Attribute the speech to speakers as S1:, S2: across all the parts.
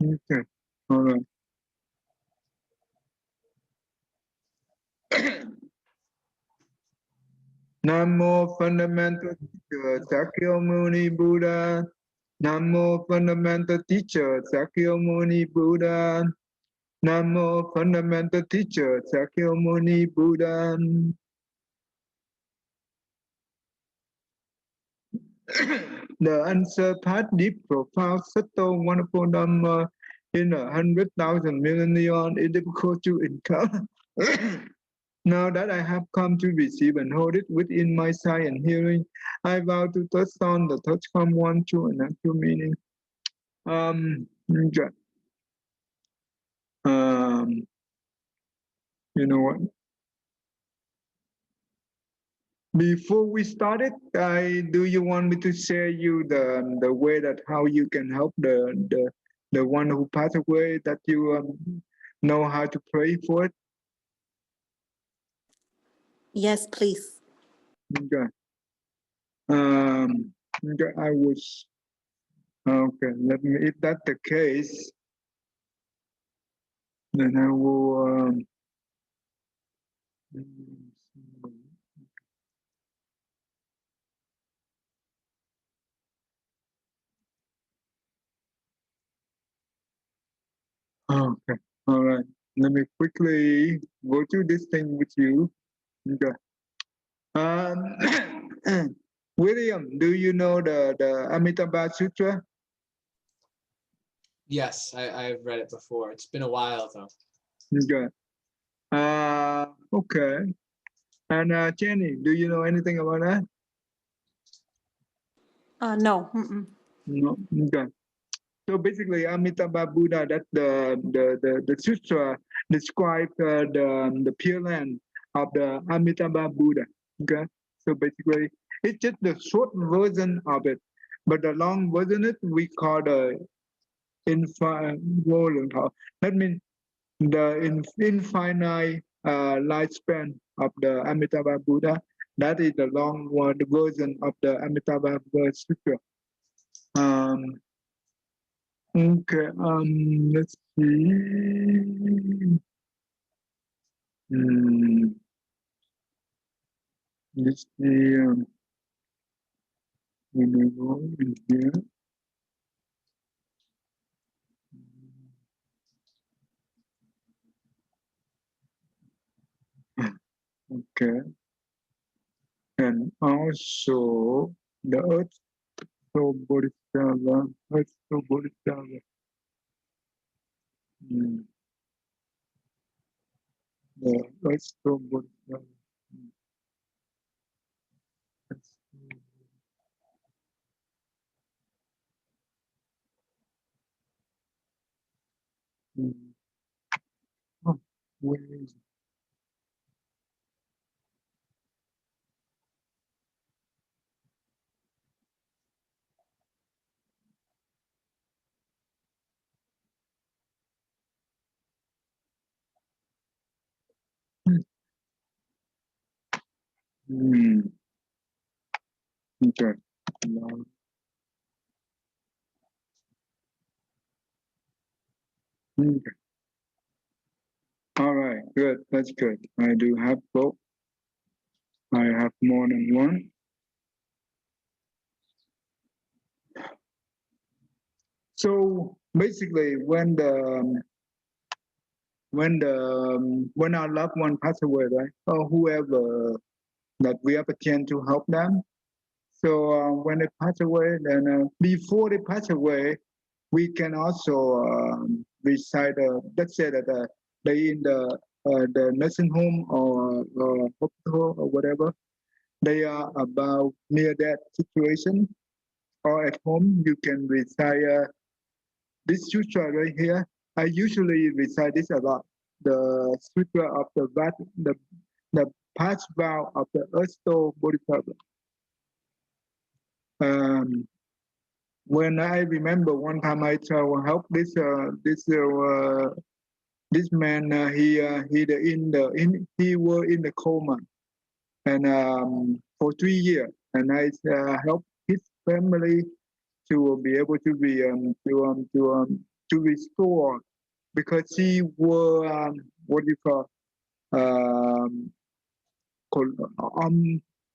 S1: Okay. All right. Namo fundamental teacher Sakyamuni Buddha. Namo fundamental teacher Sakyamuni Buddha. Namo fundamental teacher Sakyamuni Buddha. The answer part deep, profound, subtle, wonderful number in 100,000 million neon is difficult to encounter. Now that I have come to receive and hold it within my sight and hearing, I vow to touch on the touch come one true and actual meaning. Okay. You know what? Before we started, do you want me to share you the way that how you can help the one who passed away, that you know how to pray for it?
S2: Yes, please.
S1: Okay. Okay, I was okay. Let me. If that's the case, then I will. Okay. All right. Let me quickly go through this thing with you. Okay. William, do you know the Amitabha Sutra?
S3: Yes, I've read it before. It's been a while though.
S1: Okay. Okay. And Jenny, do you know anything about that?
S2: No.
S1: No. Okay. So basically, Amitabha Buddha, that the sutra describe the Pure Land of the Amitabha Buddha. Okay. So basically, it's just the short version of it, but the long version it we call the infinite. That means the infinite lifespan of the Amitabha Buddha. That is the long one, the version of the Amitabha Sutra. Okay, let's see. Let's see. When we go in here. Okay. And also the Earth so Bodhicitta, Earth so Bodhicitta. The Earth so Bodhicitta. Oh, where is it? Okay. Okay. All right, good. That's good. I do have both. I have more than one. So basically, when our loved one pass away, right, or whoever that we have a chance to help them. So when they pass away, then before they pass away, we can also recite. Let's say that they in the nursing home or hospital or whatever. They are about near that situation, or at home, you can recite this sutra right here. I usually recite this a lot. The sutra of the past vow of the Ersto Bodhisattva. When I remember one time I help this man, he were in the coma, and for 3 years, and I helped his family to be able to be to restore, because he were what do you call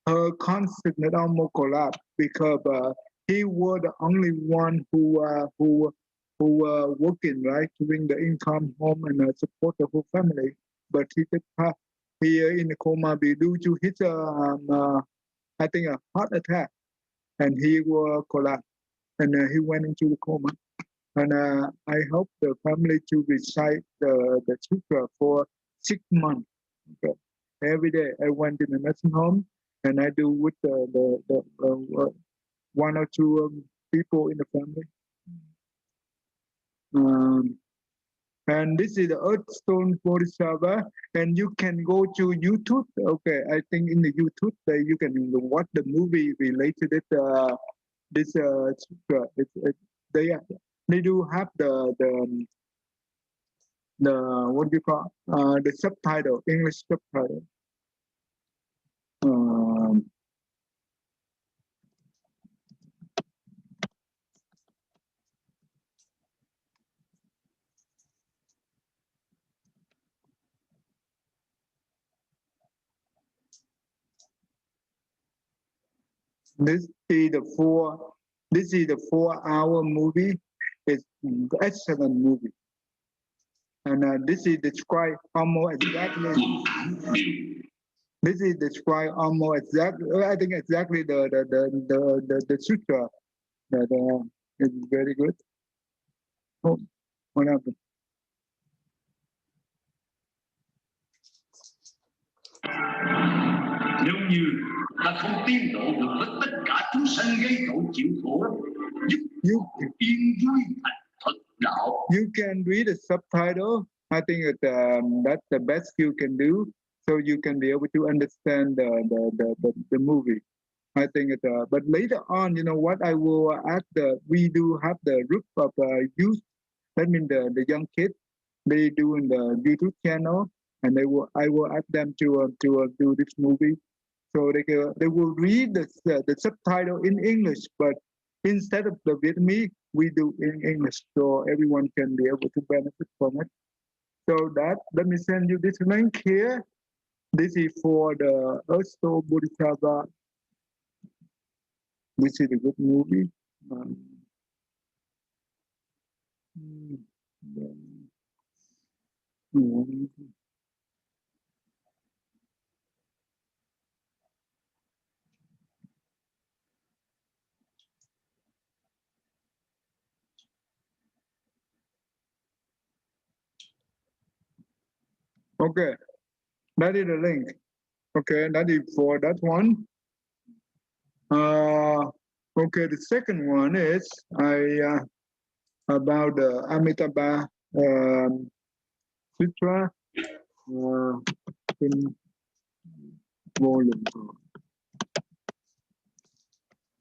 S1: her consciousness almost collapsed, because he was the only one who were working, right, to bring the income home and support the whole family. But he just passed here in the coma due to his I think a heart attack, and he was collapsed, and he went into the coma. And I helped the family to recite the sutra for 6 months. Okay. Every day I went in the nursing home, and I do with one or two people in the family. And this is the Earthstone Bodhisattva, and you can go to YouTube. Okay, I think in the YouTube you can watch the movie related to this sutra. They do have the what do you call the subtitle, English subtitle. This is the 4-hour movie. It's an excellent movie, and this is described almost exactly. This is described almost exactly. I think exactly the sutra that is very good. Oh, what happened?
S4: Nếu như ta không tiên độ được với tất cả chúng sanh gây tội chịu khổ, giúp yên vui thành Phật đạo.
S1: You can read the subtitle. I think that's the best you can do, so you can be able to understand the movie. I think but later on, you know what, I will ask we do have the group of youth, that means the young kids, they do in the YouTube channel, and I will ask them to do this movie, so they will read the subtitle in English, but instead of the Vietnamese, we do in English, so everyone can be able to benefit from it. So let me send you this link here. This is for the Earthstone Bodhisattva. This is a good movie. Okay, that is the link. Okay, that is for that one. Okay, the second one is about the Amitabha Sutra in volume.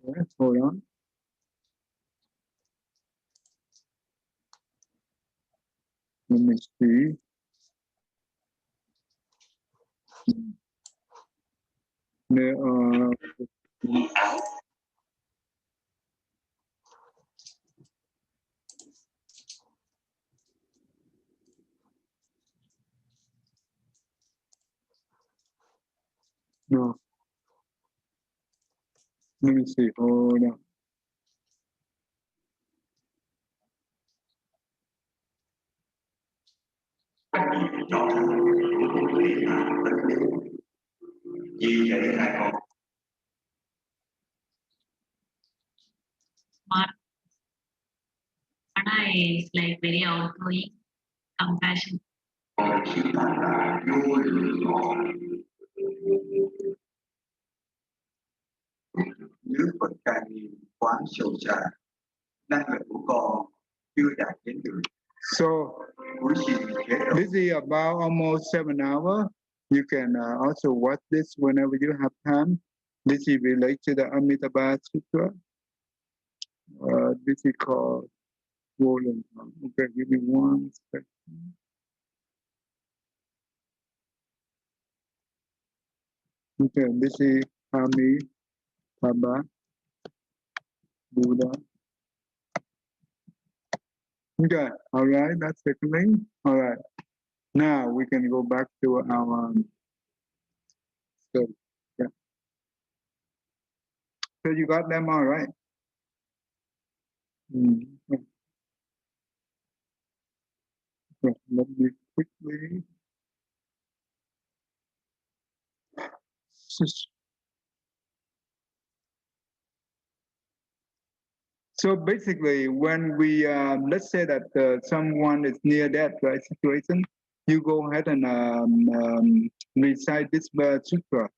S1: Okay, hold on. Let me see. No. Let me see. Hold on.
S4: Vì vậy hai con
S5: Mana is like very outgoing, compassion.
S4: Nếu Phật càng niệm quán sâu xa, năng lực của con chưa đạt đến được.
S1: So this is about almost 7 hours. You can also watch this whenever you have time. This is related to the Amitabha Sutra. this is called swollen tongue. Okay, give me 1 second. Okay, this is Kami, Baba, Buddha. Okay, all right, that's the thing. All right, now we can go back to our study. Yeah. So you got them all right? Okay, let me quickly. So basically, when we let's say that someone is near death, right, situation, you go ahead and recite this sutra.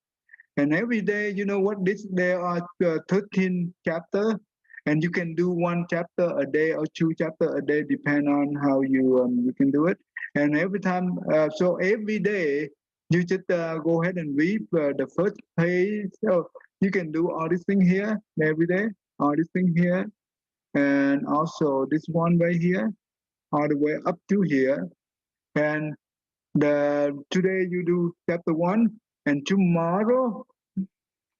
S1: And every day, you know what? There are 13 chapters, and you can do 1 chapter a day or 2 chapters a day, depending on how you can do it. And every time, so every day, you just go ahead and read the first page. So you can do all these things here every day, all these things here, and also this one right here, all the way up to here. And today you do chapter 1, and tomorrow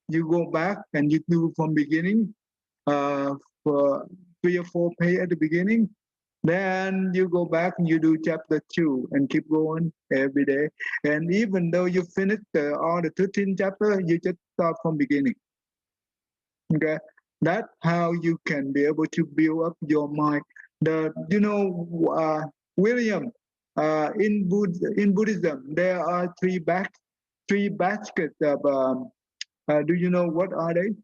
S1: you go back and you do from beginning for 3 or 4 pages at the beginning. Then you go back and you do chapter 2 and keep going every day. And even though you finish all the 13 chapters, you just start from beginning. Okay, that's how you can be able to build up your mind. William, in Buddhism, there are 3 baskets of. Do you know what are they?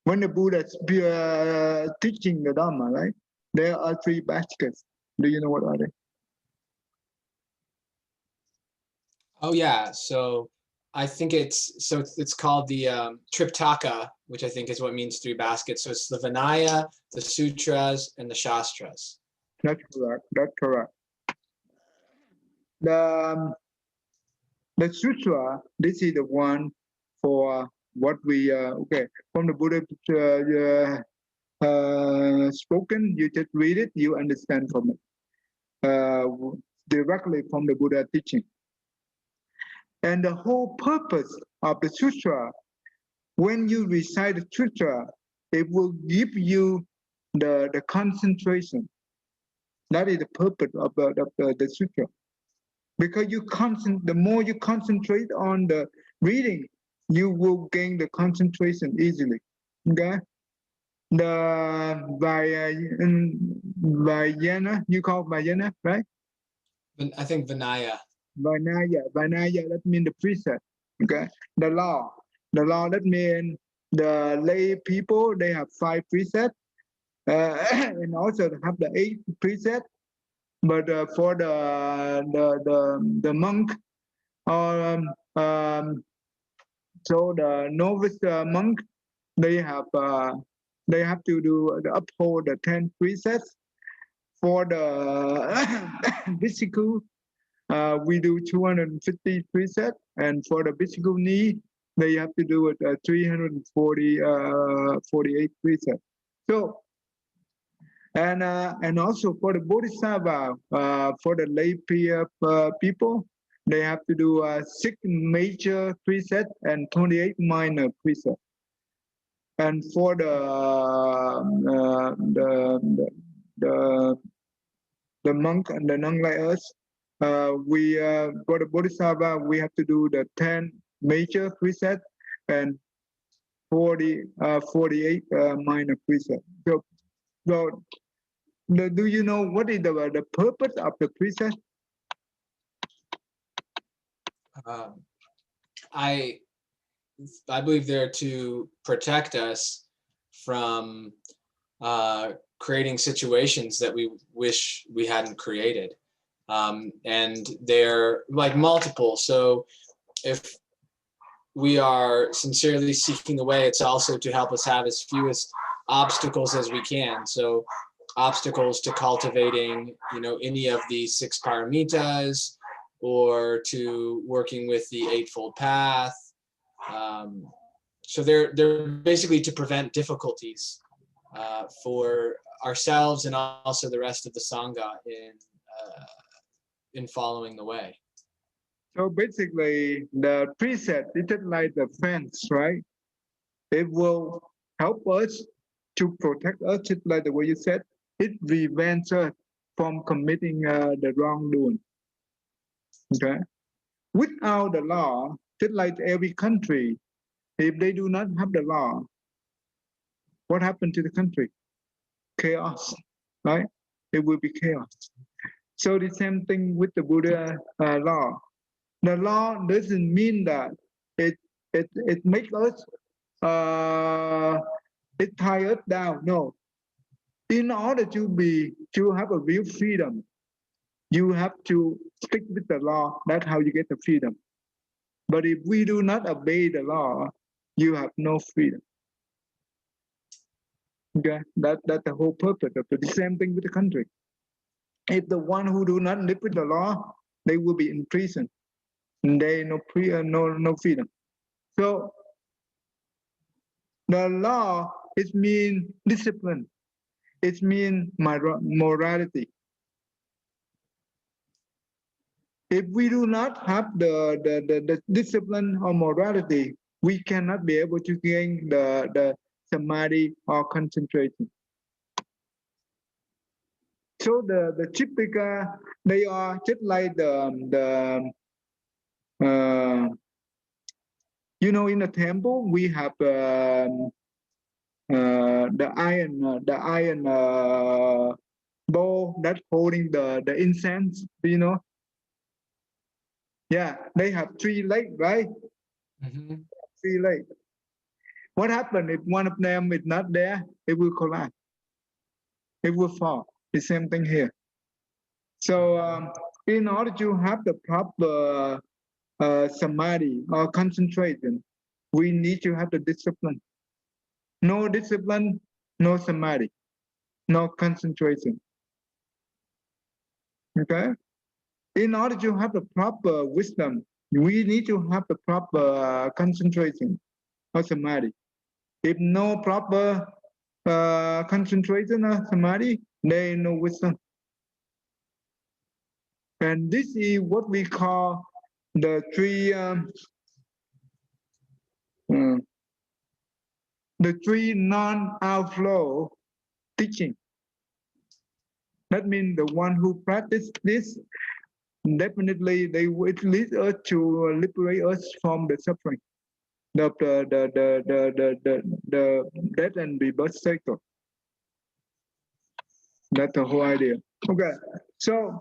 S1: When the Buddha is teaching the Dharma, right? There are 3 baskets. Do you know what are they?
S3: Oh yeah, so I think it's called the Triptaka, which I think is what means 3 baskets. So it's the Vinaya, the Sutras, and the Shastras.
S1: That's correct. That's correct. The sutra, this is the one for what we from the Buddha spoken. You just read it, you understand from it directly from the Buddha teaching. And the whole purpose of the sutra, when you recite the sutra, it will give you the concentration. That is the purpose of the sutra. Because the more you concentrate on the reading, you will gain the concentration easily. Okay? The Vayana, you call Vayana, right?
S3: I think Vinaya.
S1: Vinaya, that means the precept. Okay? The law, that means the lay people, they have 5 precepts. And also have the 8 precepts. But for the monk, or so the novice monk, they have to do uphold the 10 precepts. For the bhikkhu, we do 250 precepts, and for the bhikkhu ni, they have to do it 348 precepts. So. And also for the Bodhisattva, for the lay people, they have to do 6 major precepts and 28 minor precepts. And for the monk and the nun like us, we for the Bodhisattva, we have to do the 10 major precepts and 48 minor precepts. So do you know what is the purpose of the precept?
S3: I believe they're to protect us from creating situations that we wish we hadn't created. And they're like multiple. So if we are sincerely seeking the way, it's also to help us have as fewest obstacles as we can. So obstacles to cultivating, any of the 6 paramitas, or to working with the 8-fold path, so they're basically to prevent difficulties for ourselves and also the rest of the Sangha in following the way.
S1: So basically, the preset is just like the fence, right? It will help us to protect us, just like the way you said. It prevents us from committing the wrongdoing. Okay. Without the law, just like every country, if they do not have the law, what happened to the country? Chaos, right? It will be chaos. So the same thing with the Buddha law. The law doesn't mean that it makes us it ties us down. No. In order to have a real freedom, you have to stick with the law. That's how you get the freedom. But if we do not obey the law, you have no freedom. Okay, that's the whole purpose of it. The same thing with the country. If the one who do not live with the law, they will be in prison. And they no freedom. So the law it means discipline. It means morality. If we do not have the discipline or morality, we cannot be able to gain the samadhi or concentration. So the Tripitaka, they are just like you know, in the temple we have the iron bowl that's holding the incense, you know. Yeah, they have 3 legs, right?
S3: Mm-hmm.
S1: 3 legs. What happens if one of them is not there? It will collapse. It will fall. The same thing here. So in order to have the proper samadhi or concentration, we need to have the discipline. No discipline, no samadhi, no concentration. Okay? In order to have the proper wisdom, we need to have the proper concentration or samadhi. If no proper concentration or samadhi, there is no wisdom. And this is what we call the 3 non-outflow teaching. That means the one who practice this, definitely they will lead us to liberate us from the suffering, the death and rebirth cycle. That's the whole idea. Okay, so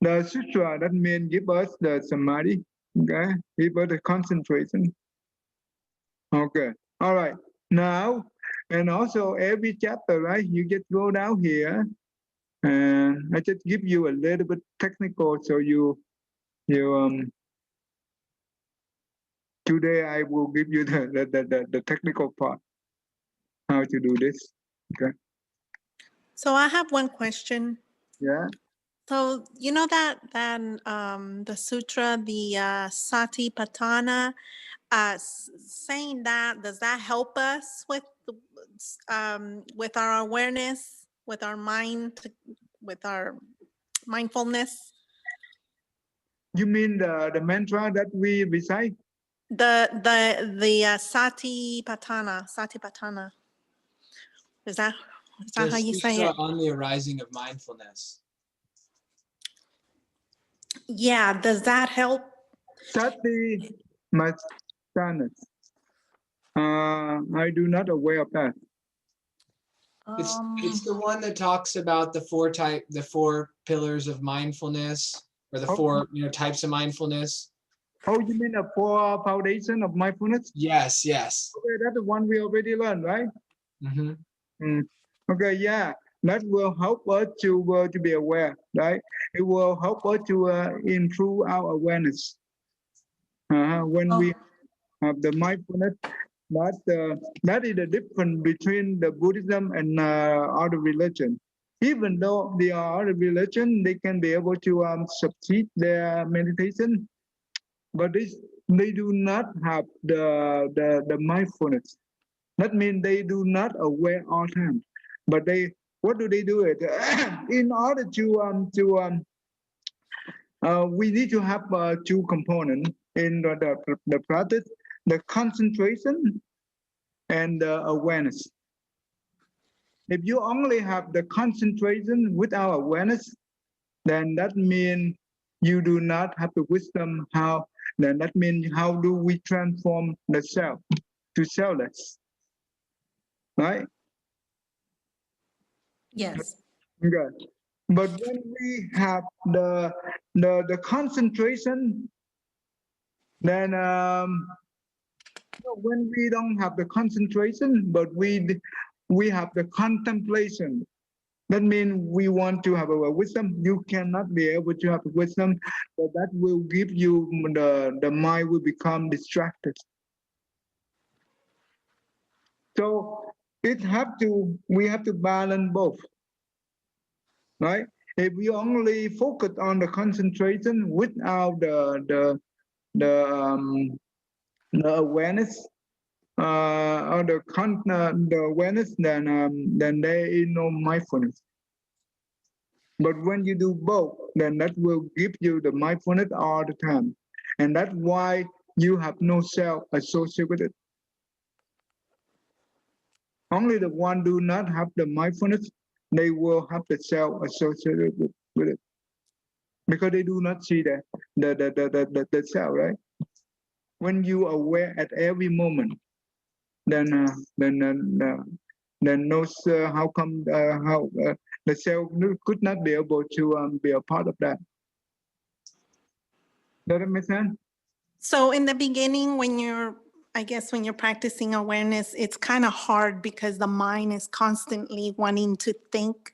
S1: the sutra that means give us the samadhi, okay, give us the concentration. Okay, all right. Now, and also every chapter, right? You just go down here, and I just give you a little bit technical, so you today I will give you the technical part, how to do this. Okay.
S2: So I have one question.
S1: Yeah.
S2: So you know that the sutra, the Satipatthana, saying that, does that help us with our awareness, with our mind, with our mindfulness? You
S1: mean the mantra that we recite?
S2: The Satipatthana. Is that how you say it?
S3: On the arising of mindfulness.
S2: Yeah, does that help?
S1: Satipatthana. I do not aware of that.
S3: It's the one that talks about the 4 pillars of mindfulness, or the 4 types of mindfulness.
S1: Oh, you mean the 4 foundation of mindfulness?
S3: Yes.
S1: Okay, that's the one we already learned, right?
S3: Mm-hmm.
S1: Okay, yeah, that will help us to be aware, right? It will help us to improve our awareness. When we have the mindfulness, that is the difference between the Buddhism and other religion. Even though they are other religion, they can be able to succeed their meditation. But this they do not have the mindfulness. That means they do not aware all time. But they, what do they do it? In order we need to have two components in the practice: the concentration and the awareness. If you only have the concentration without awareness, then that means you do not have the wisdom. How? Then that means how do we transform the self to selfless, right?
S2: Yes.
S1: Good. But when we have the concentration, then when we don't have the concentration, but we have the contemplation. That means we want to have a wisdom. You cannot be able to have wisdom, but that will give you the mind will become distracted. So we have to balance both, right? If we only focus on the concentration without the awareness, or the awareness, then there is no mindfulness. But when you do both, then that will give you the mindfulness all the time, and that's why you have no self associated with it. Only the one do not have the mindfulness, they will have the self associated with it, because they do not see the self, right? When you are aware at every moment, then knows how come how the self could not be able to be a part of that. Does that make sense?
S2: So in the beginning, I guess when you're practicing awareness, it's kind of hard because the mind is constantly wanting to think.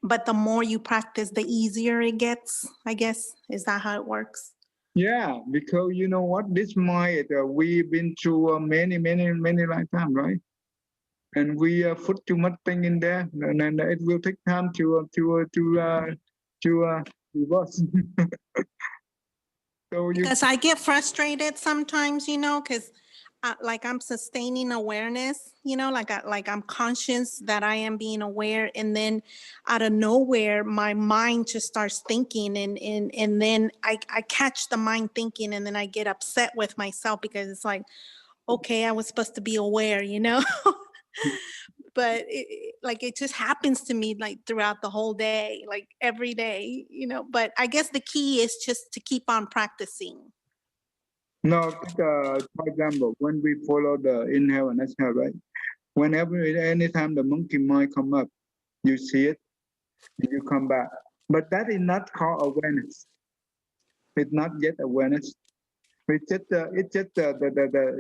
S2: But the more you practice, the easier it gets, I guess. Is that how it works?
S1: Yeah, because you know what, this mind we've been through many lifetimes, right? And we put too much thing in there, and then it will take time to reverse. So
S2: Because I get frustrated sometimes, because like I'm sustaining awareness, like I'm conscious that I am being aware, and then out of nowhere, my mind just starts thinking, and then I catch the mind thinking, and then I get upset with myself because it's like, okay, I was supposed to be aware, but it just happens to me like throughout the whole day, like every day, but I guess the key is just to keep on practicing.
S1: no, for example, when we follow the inhale and exhale, right? Anytime the monkey mind come up, you see it, you come back. But that is not called awareness. It's not yet awareness. It's just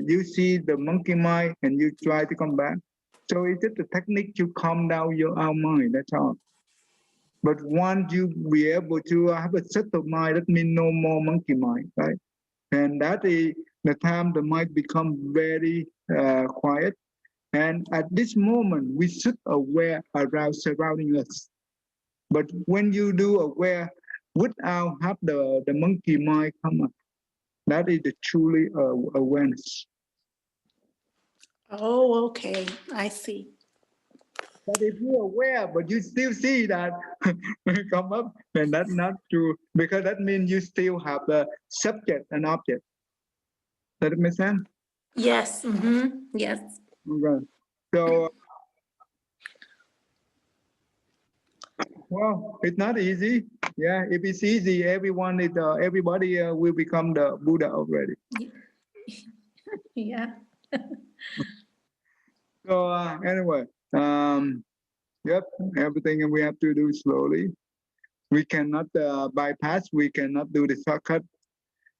S1: you see the monkey mind and you try to come back. So it's just a technique to calm down your own mind. That's all. But once you be able to have a settled mind, that means no more monkey mind, right? And that is the time the mind become very quiet. And at this moment, we should aware around surrounding us. But when you do aware without have the monkey mind come up, that is the truly awareness.
S2: Oh, okay. I see.
S1: But if you're aware, but you still see that come up, then that's not true, because that means you still have the subject and object. Does it make sense?
S2: Yes. Mm-hmm. Yes.
S1: Okay. So, well, it's not easy. Yeah, if it's easy, everybody will become the Buddha already.
S2: Yeah.
S1: So anyway, yep, everything we have to do slowly. We cannot bypass. We cannot do the shortcut.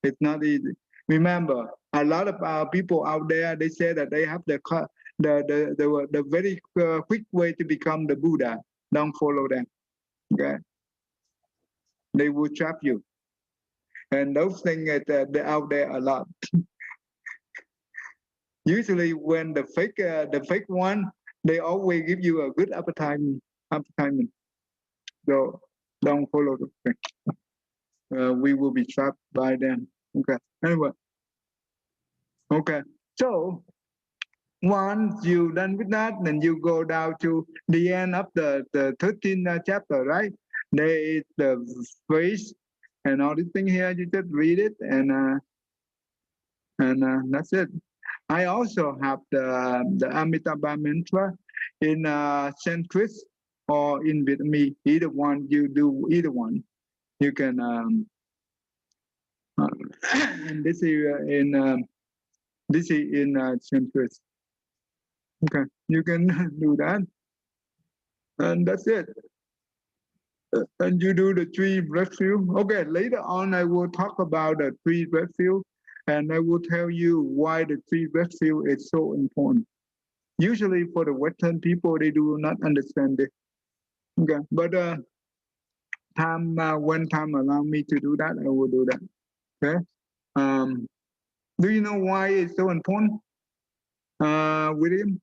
S1: It's not easy. Remember, a lot of people out there, they say that they have the very quick way to become the Buddha. Don't follow them. Okay, they will trap you. And those things they're out there a lot. Usually, when the fake one, they always give you a good advertisement. So don't follow them. We will be trapped by them. Okay. Anyway, Okay, so once you done with that, then you go down to the end of the 13th chapter, right? There is the phrase and all this thing here. You just read it, and that's it. I also have the Amitabha mantra in Sanskrit or in Vietnamese. Either one, you do either one. You can. And this is in Sanskrit. Okay, you can do that, and that's it. And you do the three breathfield. Okay, later on I will talk about the three breathfield, and I will tell you why the three breathfield is so important. Usually for the Western people, they do not understand it. Okay, but when time allow me to do that, I will do that. Okay. Do you know why it's so important, William?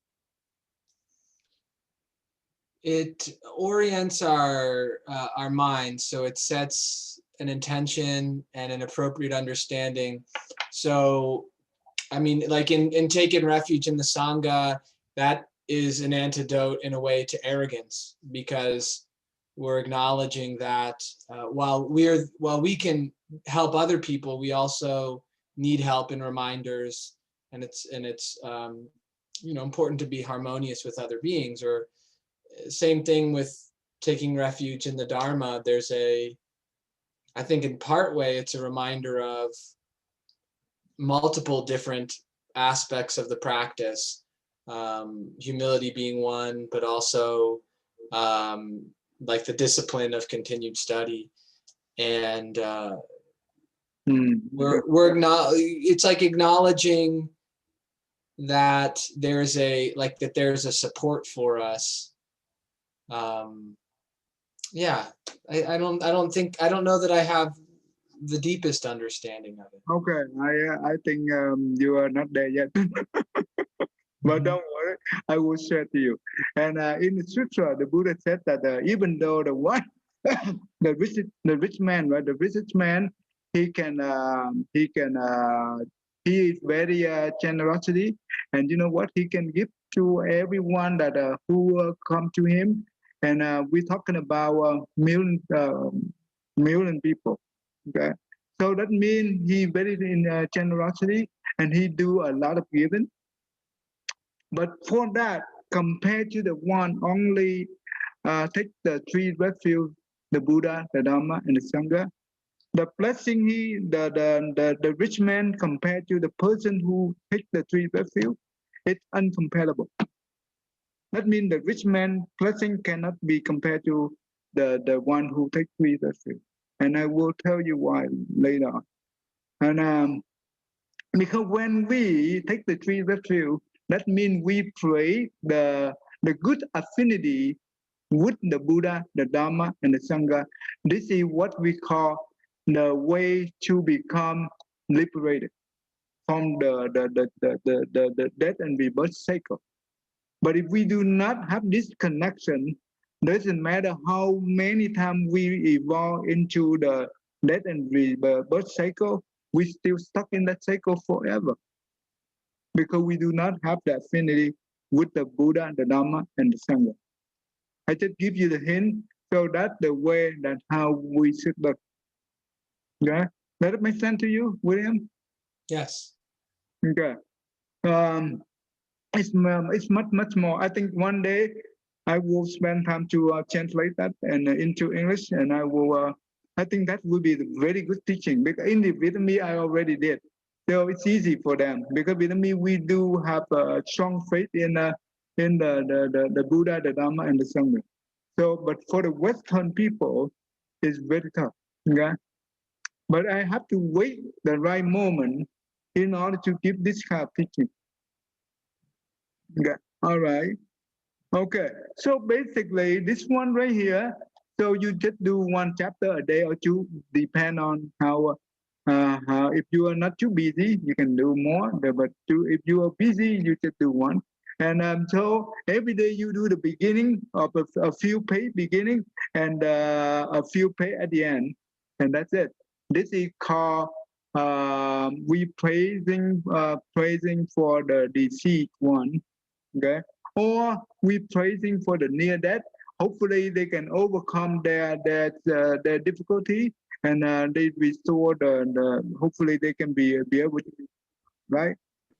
S3: It orients our minds, so it sets an intention and an appropriate understanding. So, I mean, like in taking refuge in the Sangha, that is an antidote in a way to arrogance, because we're acknowledging that while we can help other people, we also need help and reminders, and it's important to be harmonious with other beings. Or same thing with taking refuge in the Dharma. There's I think in part way, it's a reminder of multiple different aspects of the practice, humility being one, but also like the discipline of continued study. And it's like acknowledging that there's a support for us. Yeah, I don't know that I have the deepest understanding of it.
S1: Okay, I think you are not there yet. But don't worry, I will share to you. And in the sutra, the Buddha said that even though the one, the rich man, right, the richest man, he is very generosity, and you know what, he can give to everyone that who come to him, and we're talking about million people. Okay, so that means he very in generosity, and he do a lot of giving. But for that, compared to the one only take the three refuge, the Buddha, the Dharma, and the Sangha, the blessing the rich man compared to the person who take the three refuge, it's uncomparable. That means the rich man blessing cannot be compared to the one who take three refuge. And I will tell you why later on. And because when we take the three refuge, that means we pray the good affinity with the Buddha, the Dharma, and the Sangha. This is what we call the way to become liberated from the death and rebirth cycle. But if we do not have this connection, doesn't matter how many times we evolve into the death and rebirth cycle, we still stuck in that cycle forever, because we do not have the affinity with the Buddha, the Dharma, and the Sangha. I just give you the hint, so that's the way that how we should look. Yeah, does it make sense to you, William?
S3: Yes.
S1: Okay. It's much more. I think one day I will spend time to translate that and into English, and I will. I think that will be the very good teaching, because in the Vietnamese I already did, so it's easy for them, because Vietnamese we do have a strong faith in the Buddha, the Dharma, and the Sangha. So, but for the Western people, it's very tough. Okay, but I have to wait the right moment in order to give this kind of teaching. Okay, all right. Okay, so basically this one right here, so you just do one chapter a day or two, depend on how if you are not too busy, you can do more, but if you are busy, you just do one. And so every day you do the beginning of a few page beginning and a few page at the end, and that's it. This is called we praising for the deceased one, okay, or we praising for the near death. Hopefully they can overcome their difficulty, and they restore hopefully they can be able to, right?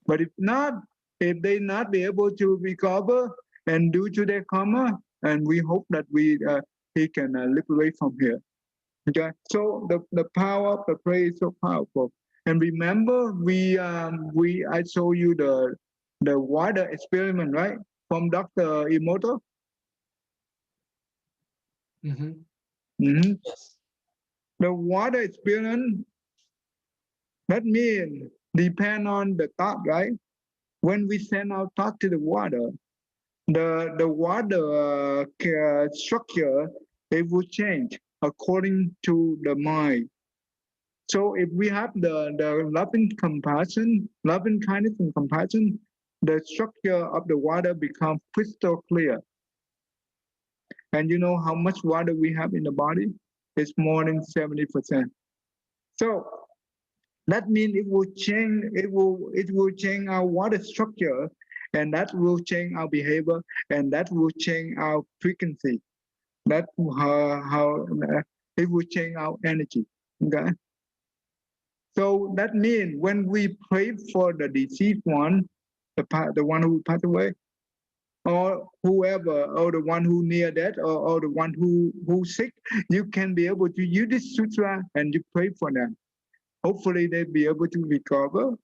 S1: But if not, if they not be able to recover and due to their karma, and we hope that he can liberate from here. Okay, so the power of the prayer is so powerful. And remember, I showed you the water experiment, right, from Dr. Emoto.
S3: Mm-hmm.
S1: Mm-hmm.
S3: Yes.
S1: The water experiment, that means depend on the thought, right? When we send our thought to the water, the water structure, it will change according to the mind. So if we have the loving compassion, loving kindness and compassion, the structure of the water becomes crystal clear. And you know how much water we have in the body? It's more than 70%. So that means it will change our water structure, and that will change our behavior, and that will change our frequency. That how it will change our energy. Okay. So that means when we pray for the deceased one, the one who passed away, or whoever, or the one who near death, or the one who sick, you can be able to use this sutra and you pray for them. Hopefully they'll be able to recover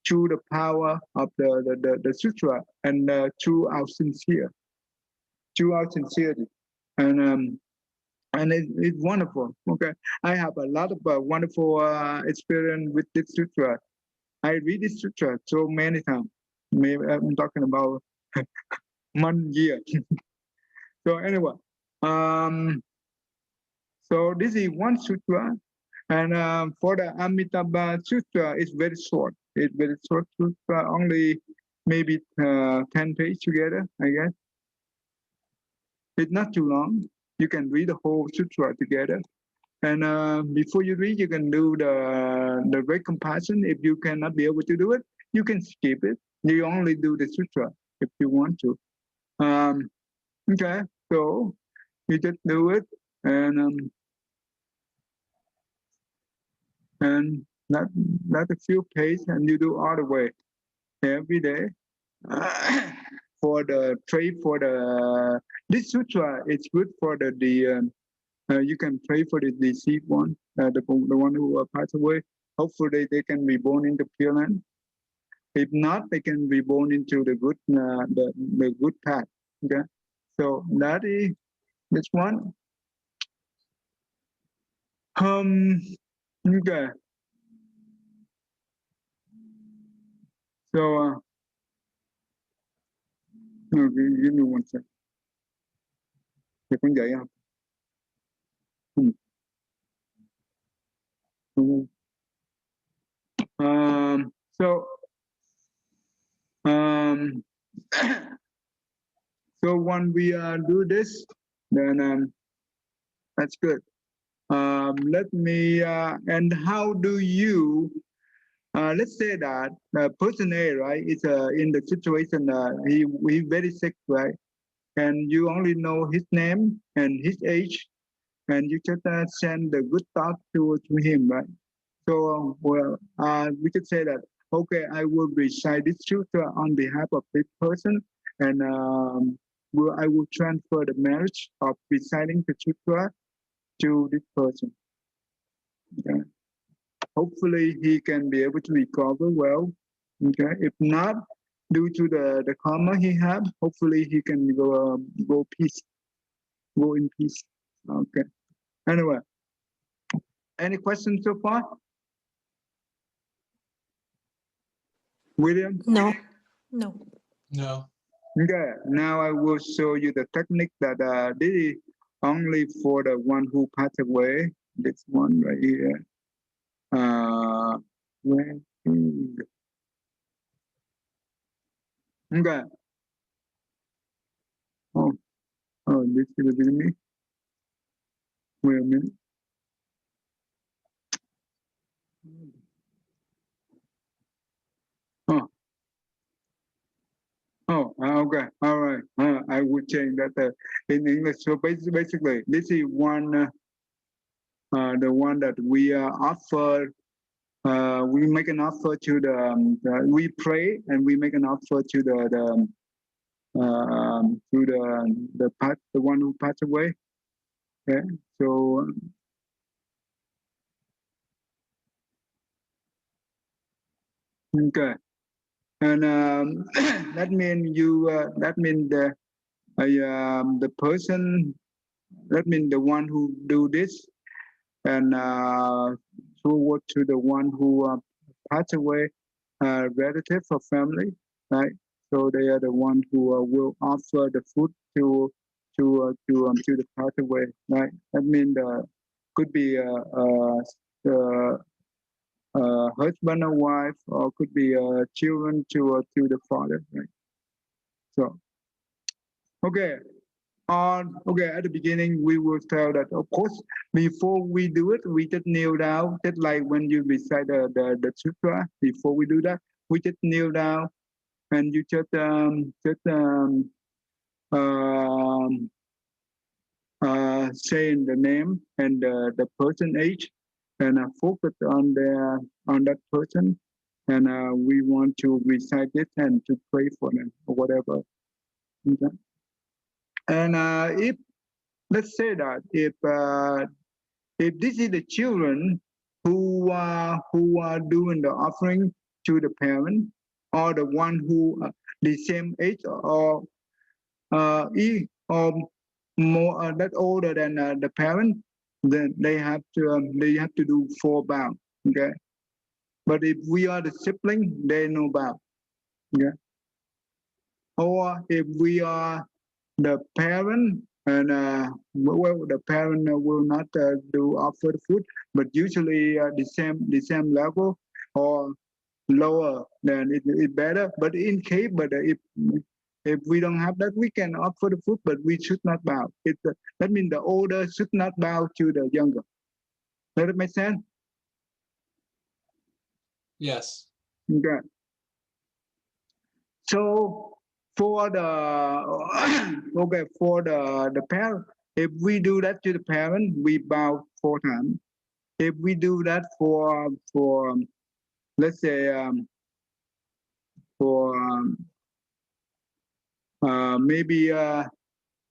S1: through the power of the sutra and through our sincerity. And it's wonderful. Okay, I have a lot of wonderful experience with this sutra. I read this sutra so many times. Maybe I'm talking about 1 year. So anyway, so this is one sutra, and for the Amitabha Sutra, it's very short. It's very short sutra, only maybe 10 pages together, I guess. It's not too long. You can read the whole sutra together. And before you read, you can do the great compassion. If you cannot be able to do it, you can skip it. You only do the sutra if you want to. Okay, so you just do it, and not a few pages, and you do all the way every day. For the pray for the this sutra, it's good for you can pray for the deceased one, the one who passed away. Hopefully they can be born into Pure Land. If not, they can be born into the good the good path. Okay, so that is this one. Okay. So okay, give me one second. Thì con dậy không? So so when we do this, then that's good. Let me and how do you let's say that person A, right, is in the situation he very sick, right, and you only know his name and his age, and you just send the good thought to him, right? So we could say that, okay, I will recite this sutra on behalf of this person, and I will transfer the marriage of reciting the sutra to this person. Okay. Hopefully he can be able to recover well. Okay. If not, due to the karma he had, hopefully he can go in peace. Okay. Anyway, any questions so far? William?
S2: No, no.
S3: No.
S1: Okay, now I will show you the technique that this is only for the one who passed away. This one right here. Where is it? Okay. Oh, this is the beginning. Wait a minute. change that in English. So basically, this is one, the one that we offer. We make an offer to we pray and we make an offer to the one who passed away. Okay, so okay, and that means the person, that means the one who do this, and forward to the one who passed away, relative or family, right? So they are the one who will offer the food to the passed away, right? That means could be husband or wife, or could be children to the father, right? So okay. Okay, at the beginning, we will tell that, of course, before we do it, we just kneel down, just like when you recite the sutra. Before we do that, we just kneel down and you just saying the name and the person age, and focus on that person, and we want to recite it and to pray for them or whatever. Okay. And if let's say that if this is the children who are doing the offering to the parent, or the one who the same age, or more that older than the parent, then they have to do 4 bow. Okay, but if we are the sibling, they no bow. Okay, or if we are the parent, and well, the parent will not do offer the food, but usually the same level or lower, then it better. But in case, but if we don't have that, we can offer the food, but we should not bow. That means the older should not bow to the younger. Does it make sense?
S3: Yes.
S1: Okay. So for the okay, for the parent, if we do that to the parent, we bow 4 times. If we do that for let's say for maybe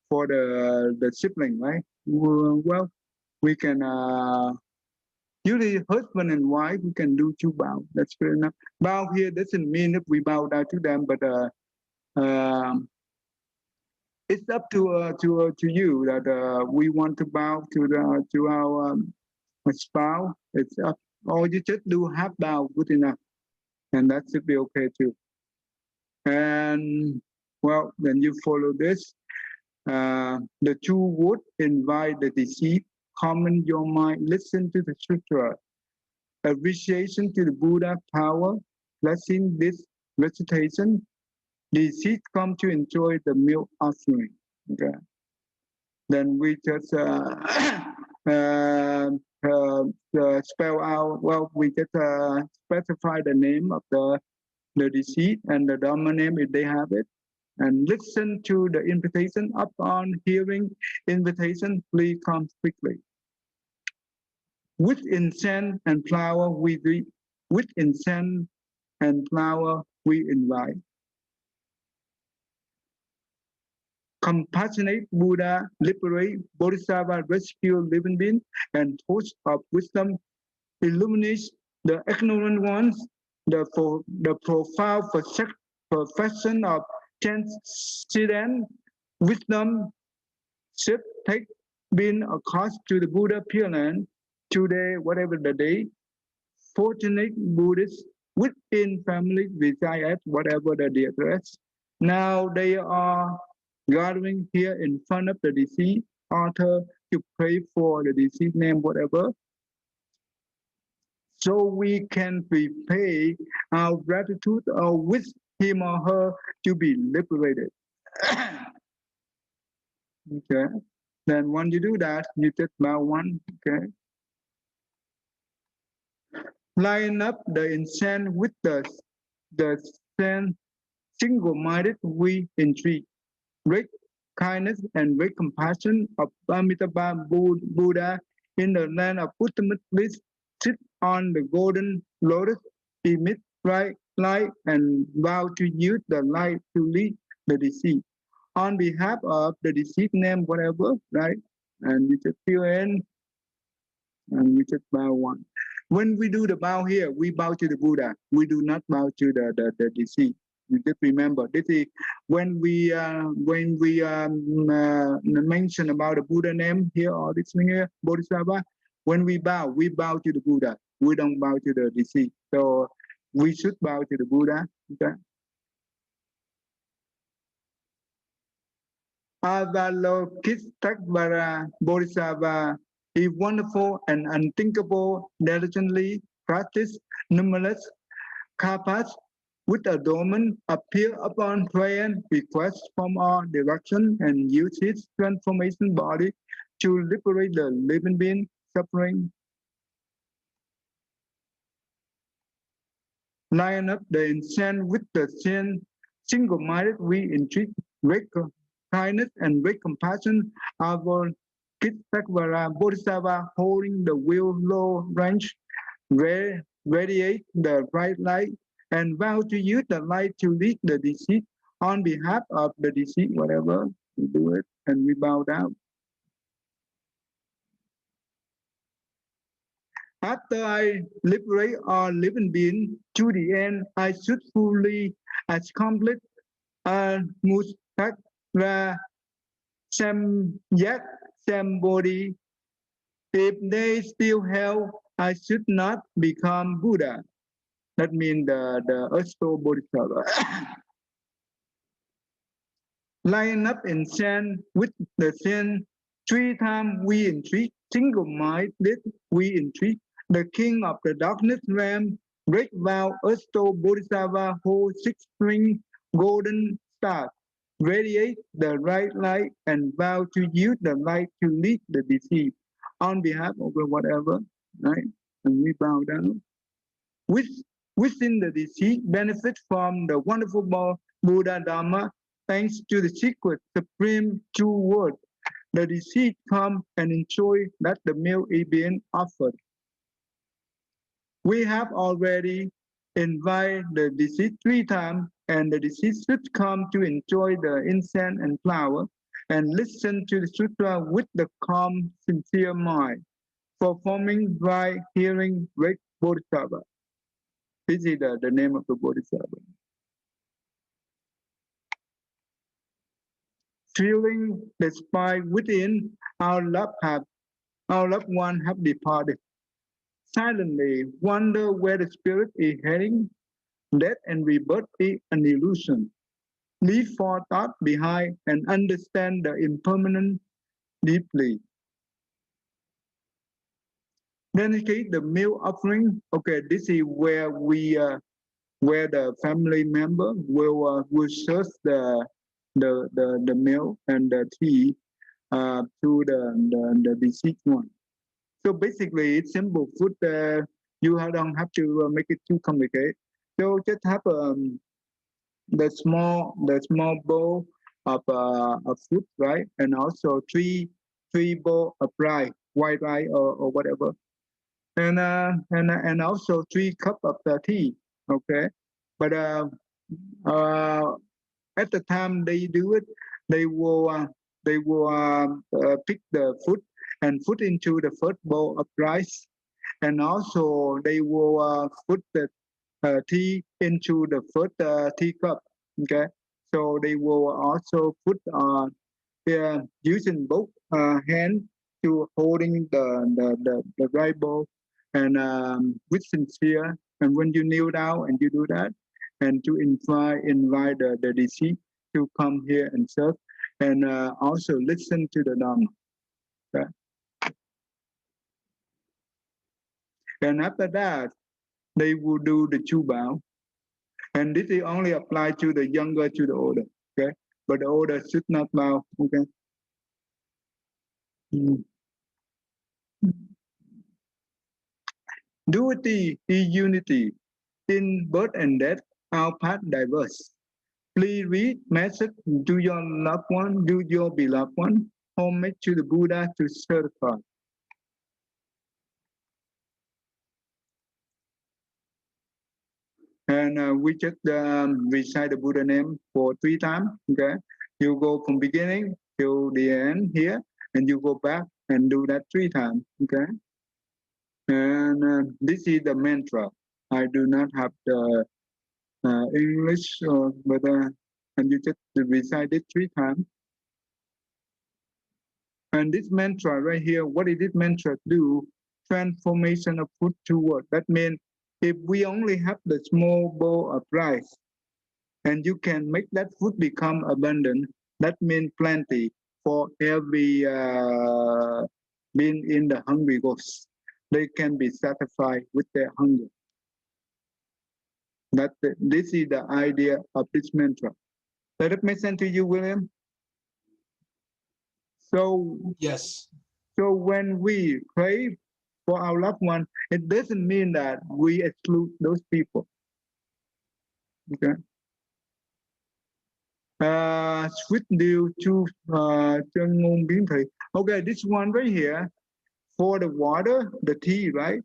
S1: for the sibling, right? Well, we can usually husband and wife, we can do 2 bow. That's fair enough. Bow here doesn't mean if we bow down to them, but it's up to you that we want to bow to our spouse. It's up, or you just do half bow, good enough, and that should be okay too. And well, when you follow this, the 2 would invite the deceased, comment your mind, listen to the sutra, appreciation to the Buddha power, blessing this recitation. Deceased come to enjoy the meal offering. Okay. Then we just spell out, well, we just specify the name of the deceased and the Dharma name if they have it, and listen to the invitation. Upon hearing invitation, please come quickly. With incense and flower we greet. With incense and flower we invite. Compassionate Buddha, liberate Bodhisattva, rescue living beings, and torch of wisdom illuminates the ignorant ones. The profound perfection of transcendent wisdom should take been a cause to the Buddha Pure Land. Today, whatever the day, fortunate Buddhists within family reside at whatever the address. Now they are gathering here in front of the deceased altar to pray for the deceased name, whatever, so we can repay our gratitude or wish him or her to be liberated. Okay. Then when you do that, you just bow 1. Okay. Line up the incense with the scent. Single-minded we entreat. Raise kindness and great compassion of Amitabha Buddha in the land of ultimate bliss sit on the golden lotus, emit bright light and vow to use the light to lead the deceased. On behalf of the deceased name, whatever, right? And you just fill in and we just bow one. When we do the bow here, we bow to the Buddha. We do not bow to the deceased. You just remember this is when we mention about the Buddha name here or this thing here, Bodhisattva. When we bow to the Buddha. We don't bow to the deceased. So we should bow to the Buddha. Okay. Avalokiteshvara Bodhisattva is wonderful and unthinkable, diligently practiced numerous kapas with adornment, appear upon prayer, request from all directions, and use his transformation body to liberate the living being suffering. Line up the incense with the sin, single-minded we entreat great kindness and great compassion. Our Kittakvara Bodhisattva holding the wheel low range, radiate the bright light and vow to use the light to lead the deceased on behalf of the deceased, whatever, we do it and we bow down. After I liberate all living beings to the end, I should fully accomplish Mustakra Samyak Sambodhi. If they still held, I should not become Buddha. That means the Asto Bodhisattva. Line up in sand with the sin, 3 times we entreat, single-minded we entreat, the king of the darkness realm, great vow Asto Bodhisattva hold 6 string golden stars, radiate the right light and vow to use the light to lead the deceased on behalf of whatever, right? And we bow down. Within the deceased benefit from the wonderful Buddha Dharma, thanks to the secret supreme true word. The deceased come and enjoy that the meal is being offered. We have already invited the deceased 3 times, and the deceased should come to enjoy the incense and flower and listen to the sutra with the calm, sincere mind, performing by hearing great Bodhisattva. This is the name of the Bodhisattva. Feeling the spine within, our loved one have departed. Silently wonder where the spirit is heading. Death and rebirth is an illusion. Leave thought behind and understand the impermanent deeply. Dedicate the meal offering. Okay, this is where we where the family member will serve the meal and the tea to the deceased one. So basically, it's simple food. You don't have to make it too complicated. So just have the small bowl of food, right? And also three bowl of rice, white rice or whatever, and also 3 cups of the tea. Okay, but at the time they do it, they will pick the food and put into the first bowl of rice, and also they will put the tea into the first teacup. Okay, so they will also put using both hands to holding the right bowl and with sincere. And when you kneel down and you do that, and to invite the deceased to come here and serve, and also listen to the Dharma. Okay? And after that, they will do the Chu Bao. And this is only applied to the younger, to the older. Okay, but the older should not bow. Okay. Duality is unity. In birth and death, our path diverse. Please read message to your loved one, to your beloved one, homage to the Buddha to certify. And we just recite the Buddha name for 3 times. Okay, you go from beginning till the end here, and you go back and do that 3 times. Okay, and this is the mantra. I do not have the English, but and you just recite it 3 times. And this mantra right here, what did this mantra do? Transformation of food to word. That means if we only have the small bowl of rice, and you can make that food become abundant, that means plenty for every being in the hungry ghost. They can be satisfied with their hunger. This is the idea of this mantra. Does that make sense to you, William? So
S3: Yes.
S1: So when we pray for our loved one, it doesn't mean that we exclude those people. Okay. Switch deal to chân ngôn biến thị. Okay, this one right here for the water, the tea, right?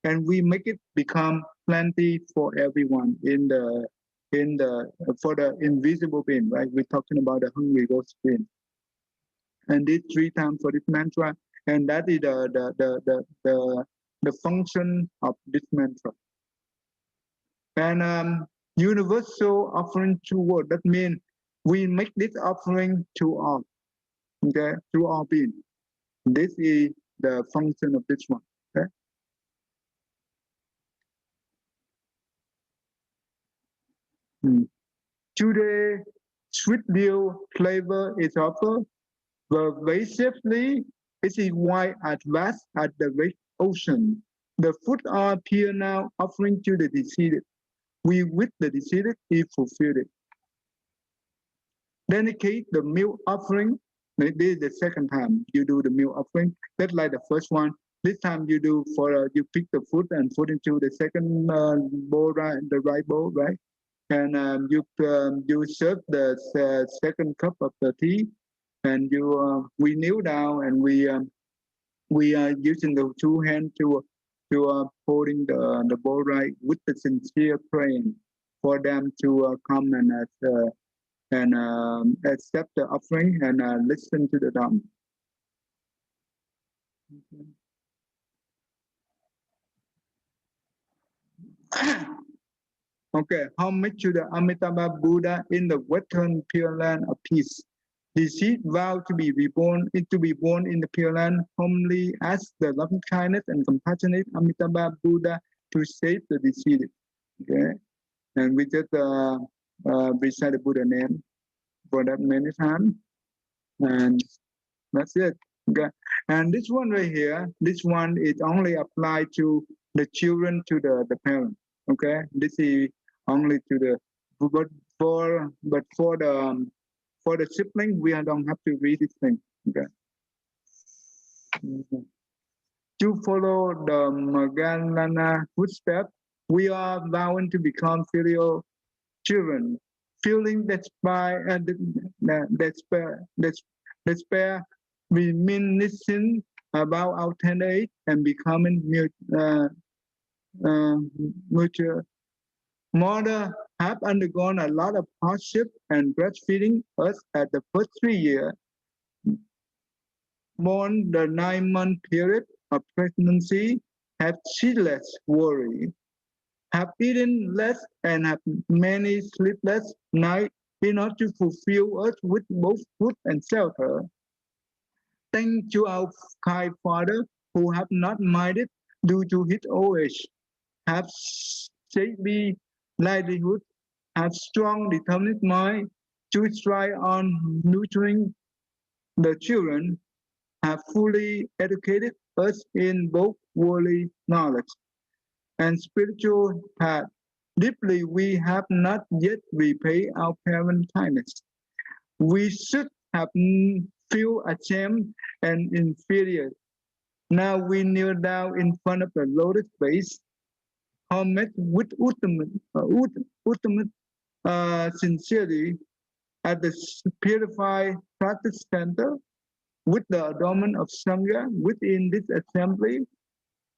S1: And we make it become plenty for everyone for the invisible being, right? We're talking about the hungry ghost being. And this 3 times for this mantra, and that is the function of this mantra. And universal offering to world, that means we make this offering to all, okay, to all beings. This is the function of this one. Okay. Today, sweet deal flavor is offered, pervasively. It is wide as vast as the great ocean. The food are pure now, offering to the deceased. We with the deceased, he fulfilled it. Dedicate the meal offering. This is the second time you do the meal offering. That's like the first one. This time you do you pick the food and put into the second bowl, right, the right bowl, right? And you serve the second cup of the tea, and we kneel down and we are using the 2 hands to holding the bowl right with the sincere praying for them to come and accept the offering and listen to the Dhamma. Okay, homage to the Amitabha Buddha in the Western Pure Land of Peace. Deceased vow to be born in the Pure Land, humbly ask the loving kindness and compassionate Amitabha Buddha to save the deceased. Okay, and we just recite the Buddha name for that many times, and that's it. Okay, and this one right here, this one is only applied to the children, to the parents. Okay, this is only to the but for the sibling, we don't have to read this thing. Okay. To follow the Magalana footsteps, we are vowing to become filial children, feeling despair, reminiscing about our tender age and becoming mature. Mother have undergone a lot of hardship and breastfeeding us at the first 3 years. Born the 9-month period of pregnancy, have ceaseless worry, have eaten less and have many sleepless nights in order to fulfill us with both food and shelter. Thank to our kind Father who have not minded due to his old age, have steady livelihood, have strong determined mind to strive on nurturing the children, have fully educated us in both worldly knowledge and spiritual path. Deeply we have not yet repaid our parent kindness. We should have feel ashamed and inferior. Now we kneel down in front of the lotus face, homage with ultimate sincerely at the purified practice center with the adornment of Sangha within this assembly.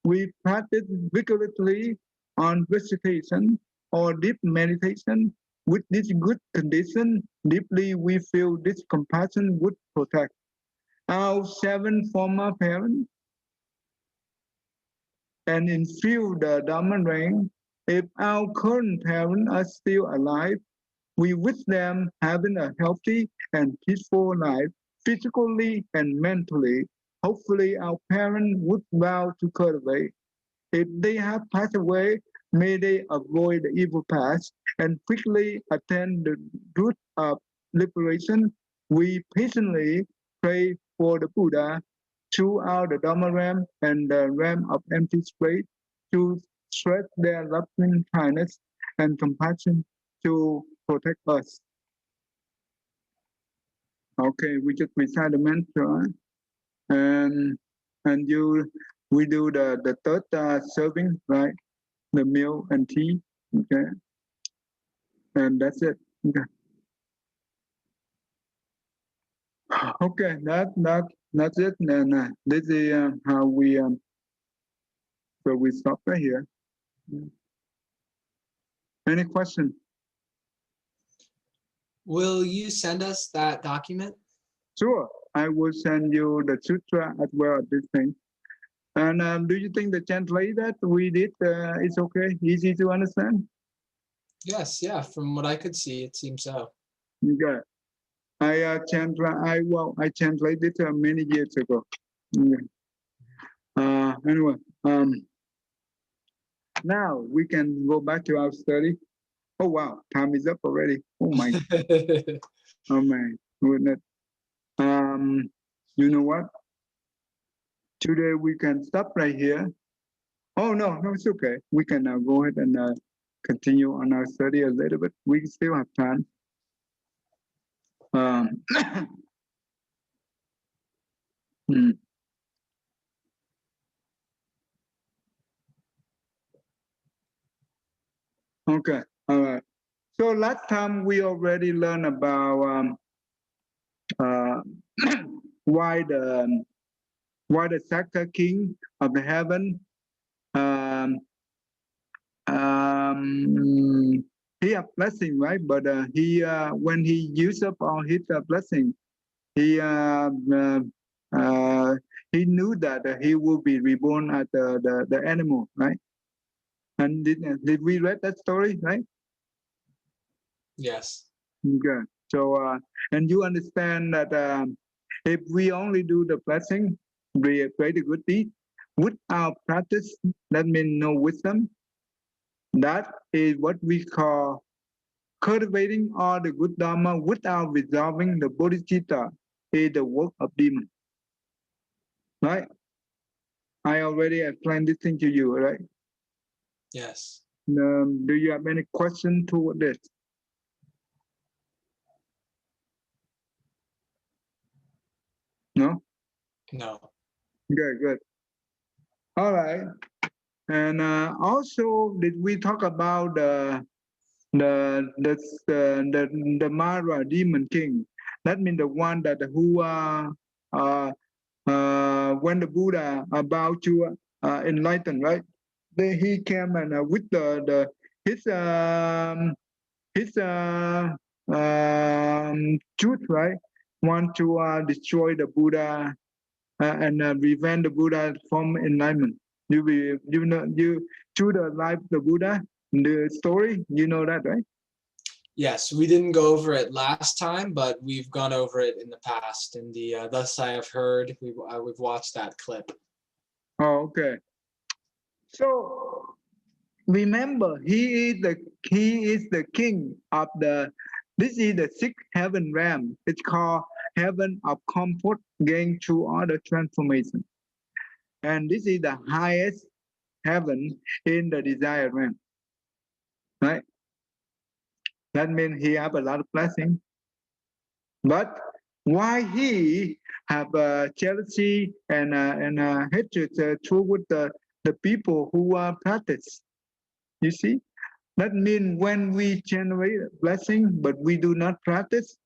S1: We practice vigorously on recitation or deep meditation. With this good condition, deeply we feel this compassion would protect our 7 former parents and infill the Dharma ring. If our current parents are still alive, we wish them having a healthy and peaceful life, physically and mentally. Hopefully, our parents would vow to cultivate. If they have passed away, may they avoid the evil past and quickly attain the root of liberation. We patiently pray for the Buddha throughout the Dharma realm and the realm of empty space to spread their loving kindness and compassion to protect us. Okay, we just recite the mantra and we do the third serving, right? The meal and tea, okay, and that's it. Okay, okay, that's it. And this is how we so we stop right here. Any question?
S3: Will you send us that document?
S1: Sure, I will send you the sutra as well as this thing. And do you think the translate that we did is okay, easy to understand?
S3: Yes, yeah. From what I could see, it seems so.
S1: Okay. I translated many years ago. Okay. Anyway, now we can go back to our study. Oh wow, time is up already. Oh my, oh my goodness. You know what? Today we can stop right here. Oh no, it's okay. We can go ahead and continue on our study a little bit. We still have time. Okay, all right. So last time we already learned about why the Saka king of the heaven he have blessing, right? But he when he used up all his blessing, he knew that he will be reborn as the animal, right? And did we read that story, right?
S3: Yes.
S1: Okay. So and you understand that if we only do the blessing, we create a good deed without practice, that means no wisdom. That is what we call cultivating all the good dharma without resolving the bodhicitta is the work of demon. Right? I already explained this thing to you, right?
S3: Yes.
S1: Do you have any question toward this? No?
S3: No.
S1: Good, good. All right. And also, did we talk about the Mara demon king? That means the one that who when the Buddha about to enlighten, right? Then he came and with his truth, right? Want to destroy the Buddha and prevent the Buddha from enlightenment. You know through the life of the Buddha, the story, you know that, right?
S3: Yes, we didn't go over it last time, but we've gone over it in the past. In the Thus I Have Heard, we've watched that clip.
S1: Oh, okay. So remember, he is the king of this is the sixth heaven realm. It's called heaven of comfort, gain through all the transformation. And this is the highest heaven in the desire realm. Right? That means he have a lot of blessing. But why he have jealousy and hatred toward the people who practice? You see, That means when we generate blessing, but we do not practice,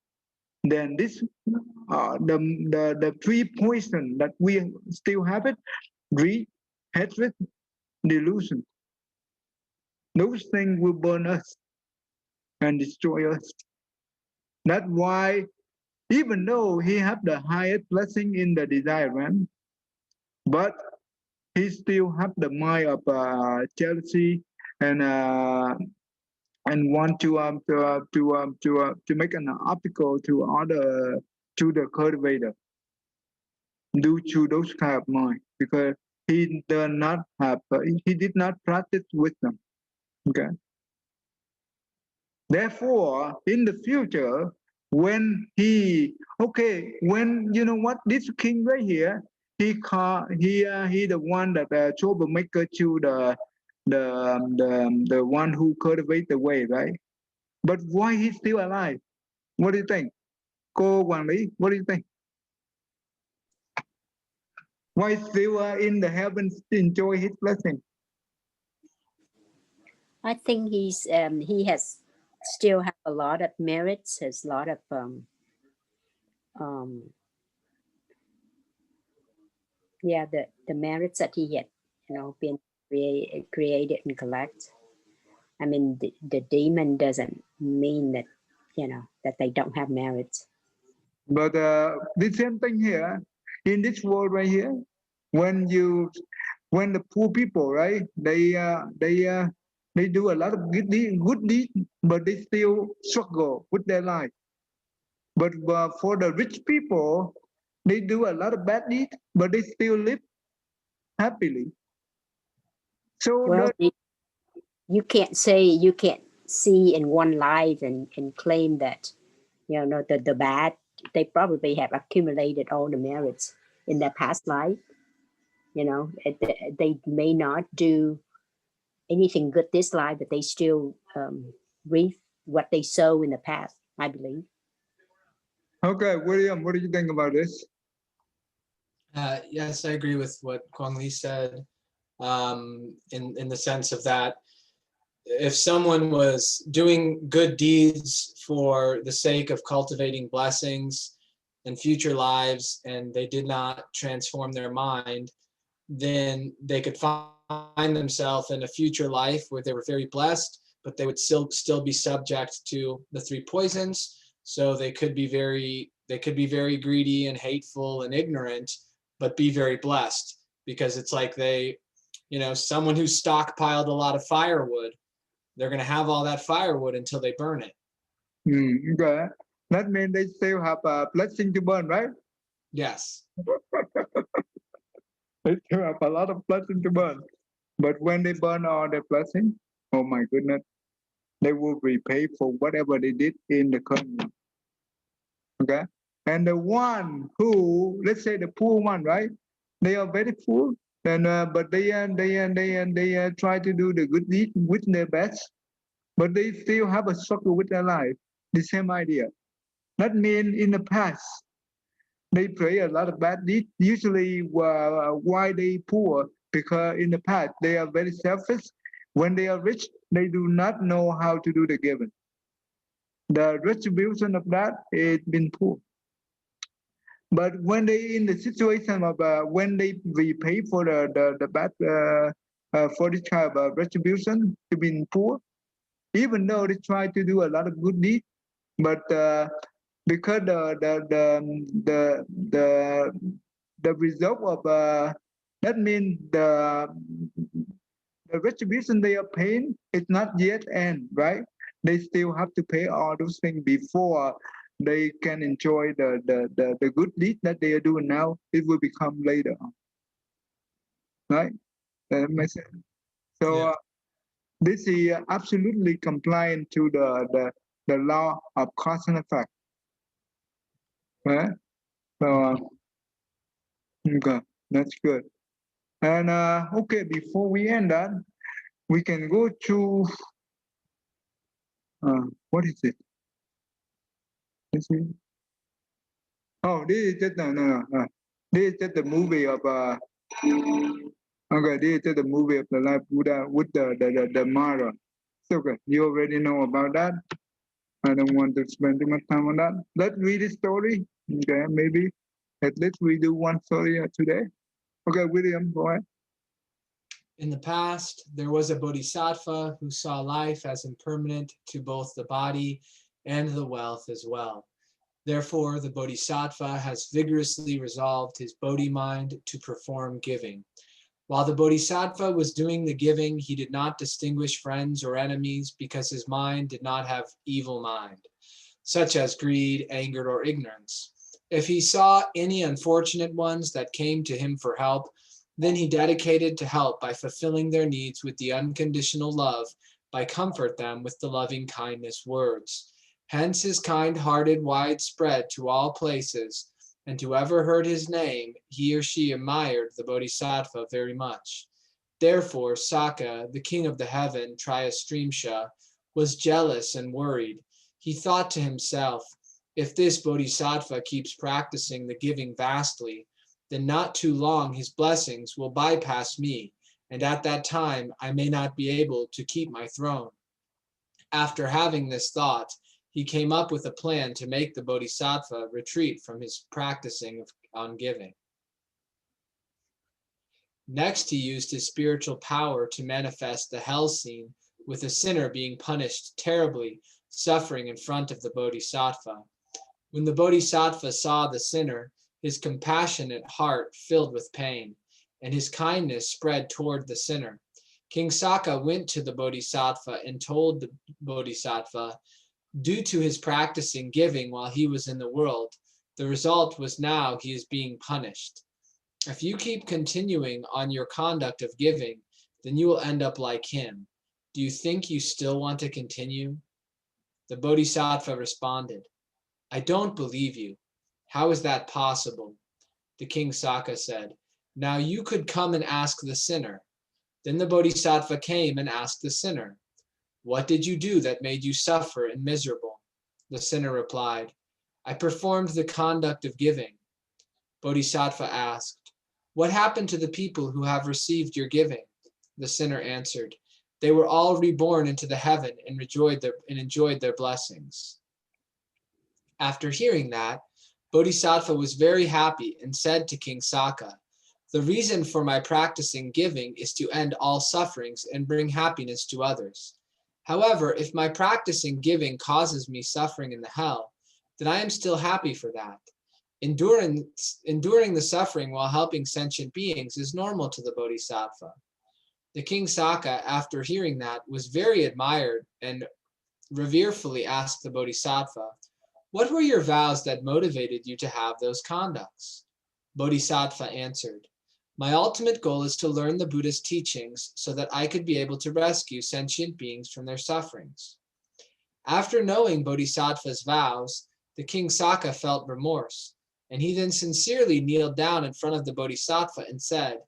S1: then this the three poison that we still have it: greed, hatred, delusion. Those things will burn us and destroy us. That's why, even though he have the highest blessing in the desire realm, but he still have the mind of jealousy and want to make an obstacle to other, to the cultivator, due to those kind of mind, because he did not have he did not practice wisdom. Okay. Therefore, in the future, when when you know what, this king right here, he the one that troublemaker to the one who cultivate the way, right? But why he's still alive? What do you think? Cô Hoàng Lý, what do you think? Why still in the heavens enjoy his blessing?
S6: I think he has still have a lot of merits, has a lot of the merits that he had, been created and collect. I mean, the demon doesn't mean that, that they don't have merits.
S1: But the same thing here, in this world right here, when the poor people, right, they do a lot of good deeds, but they still struggle with their life. But for the rich people, they do a lot of bad deeds, but they still live happily. So
S6: well, you can't see in one life and claim that, the bad, they probably have accumulated all the merits in their past life. They may not do anything good this life, but they still reap what they sow in the past, I believe.
S1: Okay, William, what do you think about this?
S3: Yes, I agree with what Quang Li said, in the sense of that if someone was doing good deeds for the sake of cultivating blessings in future lives and they did not transform their mind, then they could find themselves in a future life where they were very blessed, but they would still be subject to the three poisons. So they could be very greedy and hateful and ignorant, but be very blessed, because it's like someone who stockpiled a lot of firewood, they're going to have all that firewood until they burn it.
S1: Okay. That means they still have a blessing to burn, right?
S3: Yes.
S1: They still have a lot of blessing to burn. But when they burn all their blessing, oh my goodness, they will repay for whatever they did in the current one. Okay? And the one who, let's say the poor one, right? They are very poor, and but they try to do the good deed with their best, but they still have a struggle with their life. The same idea. That means in the past, they pray a lot of bad deeds. Usually, why they poor? Because in the past, they are very selfish. When they are rich, they do not know how to do the giving. The retribution of that is been poor. But when they in the situation of when they repay for the bad for this kind of retribution to be poor, even though they try to do a lot of good deeds, but because the result of that means the retribution they are paying is not yet end, right? They still have to pay all those things before they can enjoy the good deed that they are doing now. It will become later on, right? So this is absolutely compliant to the law of cause and effect, right? So okay, that's good. And okay, before we end that, we can go to what is it? Let's see. Oh, this is just no. This is just the movie of okay, this is just the movie of the life Buddha with the Mara. It's okay. You already know about that. I don't want to spend too much time on that. Let's read the story. Okay, maybe at least we do one story today. Okay, William, go ahead.
S3: In the past, there was a bodhisattva who saw life as impermanent to both the body and the wealth as well. Therefore, the bodhisattva has vigorously resolved his bodhi mind to perform giving. While the bodhisattva was doing the giving, he did not distinguish friends or enemies because his mind did not have evil mind, such as greed, anger, or ignorance. If he saw any unfortunate ones that came to him for help, then he dedicated to help by fulfilling their needs with the unconditional love, by comfort them with the loving kindness words. Hence his kind-hearted widespread to all places, and whoever heard his name, he or she admired the bodhisattva very much. Therefore, Saka, the king of the heaven, Triyastrimsha, was jealous and worried. He thought to himself, if this bodhisattva keeps practicing the giving vastly, then not too long his blessings will bypass me, and at that time I may not be able to keep my throne. After having this thought, he came up with a plan to make the bodhisattva retreat from his practicing on giving. Next, he used his spiritual power to manifest the hell scene with a sinner being punished terribly, suffering in front of the bodhisattva. When the bodhisattva saw the sinner, his compassionate heart filled with pain, and his kindness spread toward the sinner. King Saka went to the bodhisattva and told the bodhisattva, due to his practicing giving while he was in the world, the result was now he is being punished. If you keep continuing on your conduct of giving, then you will end up like him. Do you think you still want to continue? The bodhisattva responded, I don't believe you. How is that possible? The king Saka said, now you could come and ask the sinner. Then the bodhisattva came and asked the sinner, what did you do that made you suffer and miserable? The sinner replied, I performed the conduct of giving. Bodhisattva asked, what happened to the people who have received your giving? The sinner answered, they were all reborn into the heaven and enjoyed their blessings. After hearing that, Bodhisattva was very happy and said to King Saka, the reason for my practicing giving is to end all sufferings and bring happiness to others. However, if my practicing giving causes me suffering in the hell, then I am still happy for that. Enduring the suffering while helping sentient beings is normal to the Bodhisattva. The king Saka, after hearing that, was very admired and reverefully asked the Bodhisattva, what were your vows that motivated you to have those conducts? Bodhisattva answered, my ultimate goal is to learn the Buddha's teachings so that I could be able to rescue sentient beings from their sufferings. After knowing Bodhisattva's vows, the king Saka felt remorse, and he then sincerely kneeled down in front of the Bodhisattva and said,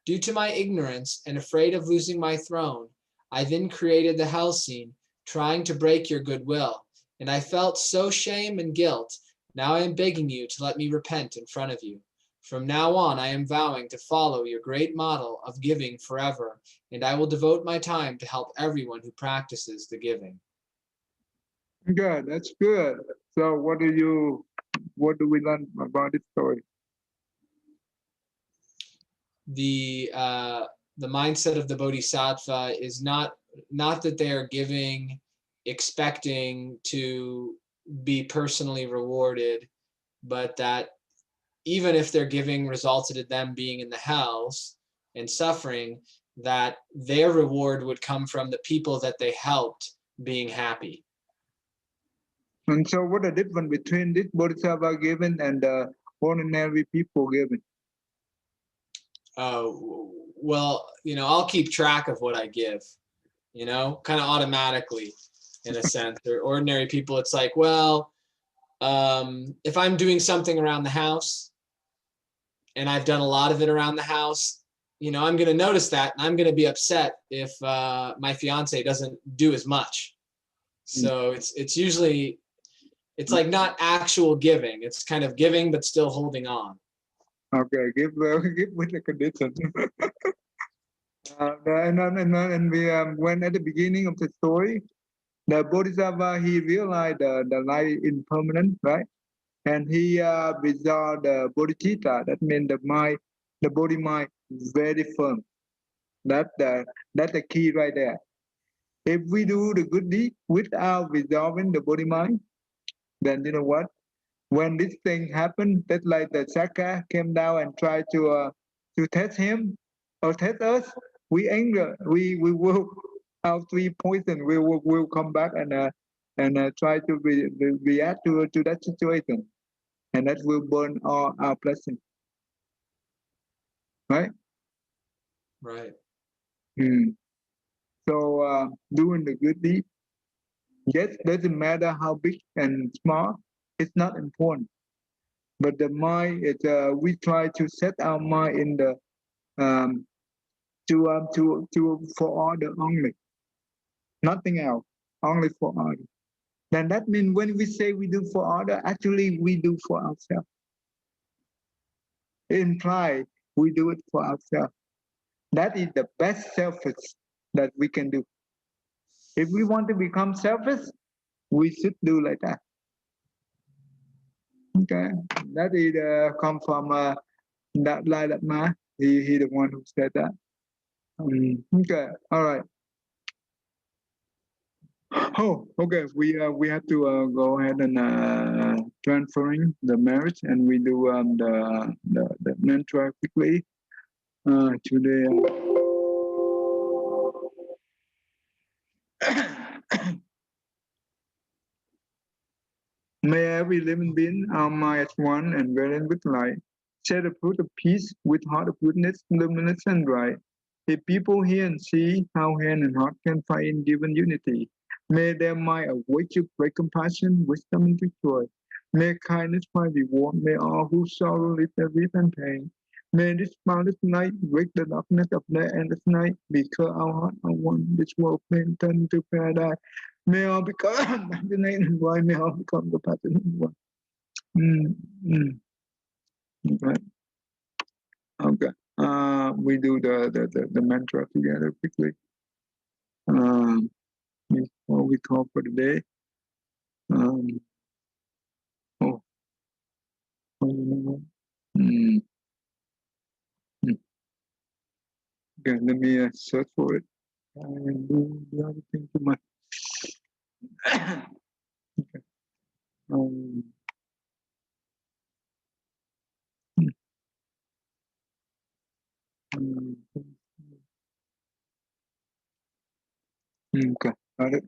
S3: due to my ignorance and afraid of losing my throne, I then created the hell scene, trying to break your goodwill, and I felt so shame and guilt. Now I am begging you to let me repent in front of you. From now on, I am vowing to follow your great model of giving forever, and I will devote my time to help everyone who practices the giving.
S1: Good, that's good. So what do we learn about this story?
S3: The mindset of the Bodhisattva is not that they are giving expecting to be personally rewarded, but that even if their giving resulted in them being in the hells and suffering, that their reward would come from the people that they helped being happy.
S1: And so what the difference between this Bodhisattva giving and the ordinary people giving?
S3: Well, I'll keep track of what I give, kind of automatically in a sense. Or ordinary people, it's like, well, if I'm doing something around the house and I've done a lot of it around the house, I'm going to notice that, and I'm going to be upset if my fiance doesn't do as much. So it's usually, it's like not actual giving. It's kind of giving, but still holding on.
S1: Okay, give with the condition. And we when at the beginning of the story, the Bodhisattva, he realized the life impermanent, right? And he resolved the Bodhicitta. That means the mind, the body mind, very firm. That's the key right there. If we do the good deed without resolving the body mind, then you know what? When this thing happened, that's like the Saka came down and tried to test him or test us. We anger, we will our three poison. We will come back and try to react to that situation, and that will burn all our blessing. Right?
S3: Right.
S1: So doing the good deed, yes, doesn't matter how big and small, it's not important. But the mind is we try to set our mind in the to for order only, nothing else, only for order. Then that means when we say we do for order, actually we do for ourselves. It implies we do it for ourselves. That is the best selfish that we can do. If we want to become selfish, we should do like that. Okay, that is come from that Lai Lama. He the one who said that. Okay, all right. Oh, okay. We have to go ahead and transferring the marriage, and we do the mantra quickly. Today. May every living being, our mind as one and wherein with light, share the fruit of peace with heart of goodness, luminous and bright. If people hear and see how hand and heart can find in given unity, may their mind awake to great compassion, wisdom, and joy. May kindness find reward. May all who sorrow live their grief and pain. May this boundless night break the darkness of their endless night, because our heart are one. This world may turn to paradise. May all become the name and why may all become the pattern of one. Okay. Okay. We do the mantra together quickly. Before we talk for the day. Okay, let me search for it. I do the other thing too much. Okay. Okay, got it.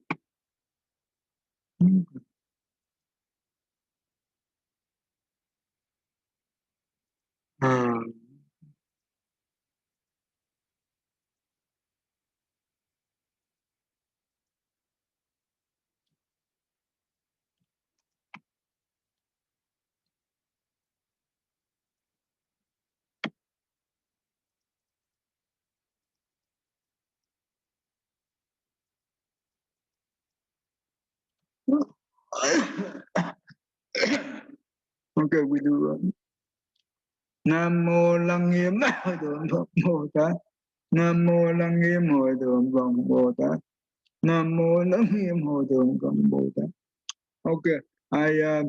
S1: Okay, we do. Nam mô Lăng Nghiêm Hội Thượng Phật Bồ Tát. Nam mô Lăng Nghiêm Hội Thượng Phật Bồ Tát. Nam mô Lăng Nghiêm Hội Thượng Phật Bồ Tát. Okay,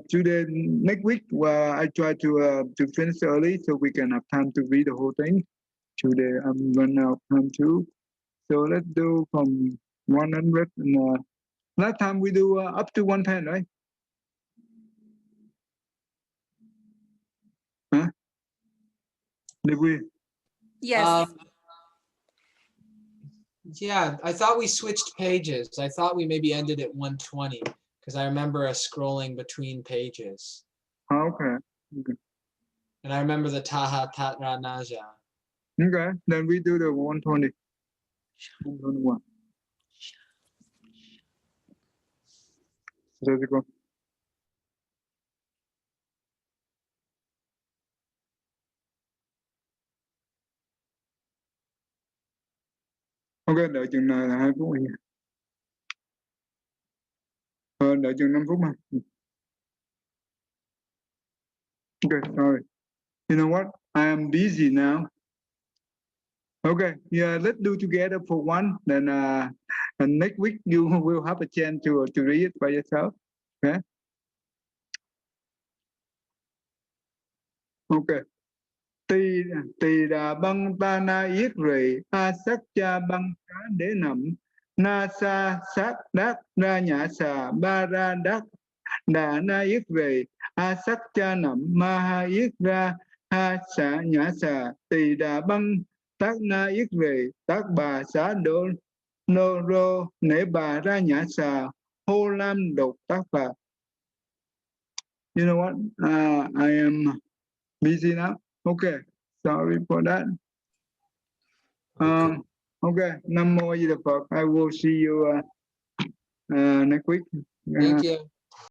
S1: today next week I try to finish early so we can have time to read the whole thing. Today I'm running out of time too. So let's do from 100 and last time we do up to 110, right? Huh? Did we?
S2: Yes.
S3: Yeah, I thought we switched pages. I thought we maybe ended at 120 because I remember us scrolling between pages.
S1: Okay.
S3: And I remember the Taha Tatra Naja.
S1: Okay, then we do the 120. 121. There you go. Ok, đợi chừng này là 2 phút rồi nha. Đợi chừng 5 phút mà. Okay, sorry. You know what? I am busy now. Okay, yeah, let's do together for one. Then and next week you will have a chance to read it by yourself. Okay. Okay. Tỳ đà băng ta na yết rì a sắc cha băng cá đế nậm na sa sát đát ra nhã xà ba ra đát đà na yết rì a sắc cha nậm ma ha yết ra ha xạ nhã xà tỳ đà băng tác na yết rì tác bà xá đô nô rô nể bà ra nhã xà hô lam độc tác bà. You know what? I am busy now. Okay. Sorry for that. Okay. Nam mô A Di Đà Phật. I will see you next week.
S3: Thank you.